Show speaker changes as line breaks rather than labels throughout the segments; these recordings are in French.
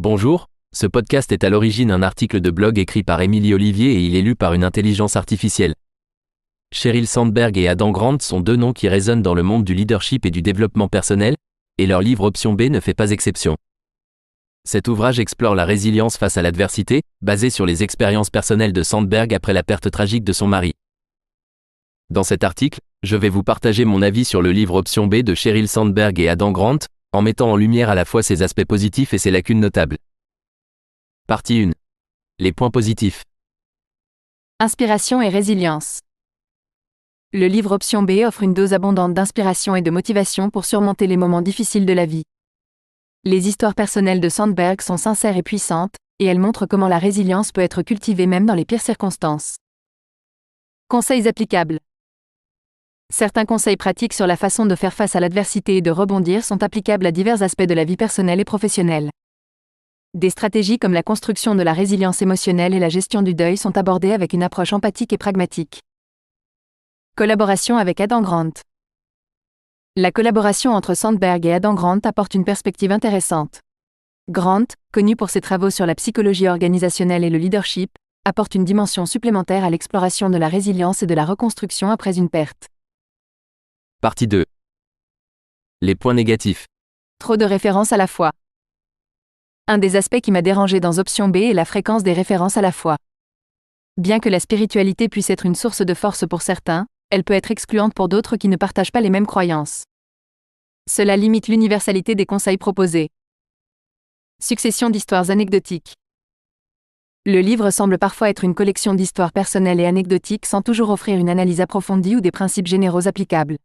Bonjour, ce podcast est à l'origine un article de blog écrit par Émilie Olivier et il est lu par une intelligence artificielle. Sheryl Sandberg et Adam Grant sont deux noms qui résonnent dans le monde du leadership et du développement personnel, et leur livre Option B ne fait pas exception. Cet ouvrage explore la résilience face à l'adversité, basé sur les expériences personnelles de Sandberg après la perte tragique de son mari. Dans cet article, je vais vous partager mon avis sur le livre Option B de Sheryl Sandberg et Adam Grant, en mettant en lumière à la fois ses aspects positifs et ses lacunes notables. Partie 1. Les points positifs.
Inspiration et résilience. Le livre Option B offre une dose abondante d'inspiration et de motivation pour surmonter les moments difficiles de la vie. Les histoires personnelles de Sandberg sont sincères et puissantes, et elles montrent comment la résilience peut être cultivée même dans les pires circonstances. Conseils applicables. Certains conseils pratiques sur la façon de faire face à l'adversité et de rebondir sont applicables à divers aspects de la vie personnelle et professionnelle. Des stratégies comme la construction de la résilience émotionnelle et la gestion du deuil sont abordées avec une approche empathique et pragmatique. Collaboration avec Adam Grant. La collaboration entre Sandberg et Adam Grant apporte une perspective intéressante. Grant, connu pour ses travaux sur la psychologie organisationnelle et le leadership, apporte une dimension supplémentaire à l'exploration de la résilience et de la reconstruction après une perte.
Partie 2. Les points négatifs.
Trop de références à la fois. Un des aspects qui m'a dérangé dans Option B est la fréquence des références à la fois. Bien que la spiritualité puisse être une source de force pour certains, elle peut être excluante pour d'autres qui ne partagent pas les mêmes croyances. Cela limite l'universalité des conseils proposés. Succession d'histoires anecdotiques. Le livre semble parfois être une collection d'histoires personnelles et anecdotiques sans toujours offrir une analyse approfondie ou des principes généraux applicables.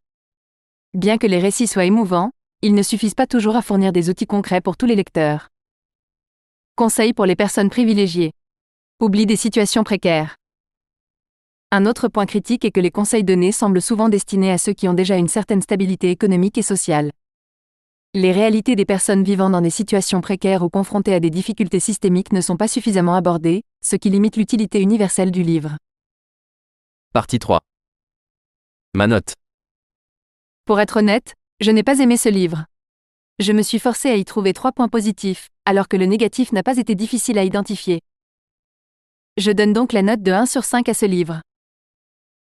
Bien que les récits soient émouvants, ils ne suffisent pas toujours à fournir des outils concrets pour tous les lecteurs. Conseils pour les personnes privilégiées. Oubli des situations précaires. Un autre point critique est que les conseils donnés semblent souvent destinés à ceux qui ont déjà une certaine stabilité économique et sociale. Les réalités des personnes vivant dans des situations précaires ou confrontées à des difficultés systémiques ne sont pas suffisamment abordées, ce qui limite l'utilité universelle du livre.
Partie 3. Ma note.
Pour être honnête, je n'ai pas aimé ce livre. Je me suis forcée à y trouver 3 points positifs, alors que le négatif n'a pas été difficile à identifier. Je donne donc la note de 1 sur 5 à ce livre.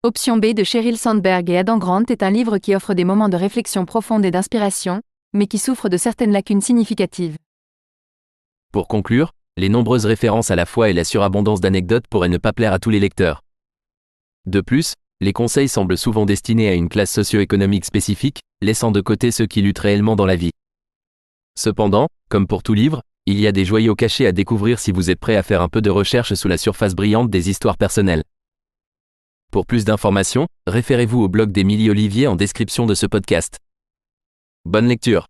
Option B de Sheryl Sandberg et Adam Grant est un livre qui offre des moments de réflexion profonde et d'inspiration, mais qui souffre de certaines lacunes significatives.
Pour conclure, les nombreuses références à la foi et la surabondance d'anecdotes pourraient ne pas plaire à tous les lecteurs. De plus, les conseils semblent souvent destinés à une classe socio-économique spécifique, laissant de côté ceux qui luttent réellement dans la vie. Cependant, comme pour tout livre, il y a des joyaux cachés à découvrir si vous êtes prêt à faire un peu de recherche sous la surface brillante des histoires personnelles. Pour plus d'informations, référez-vous au blog d'Émilie Olivier en description de ce podcast. Bonne lecture.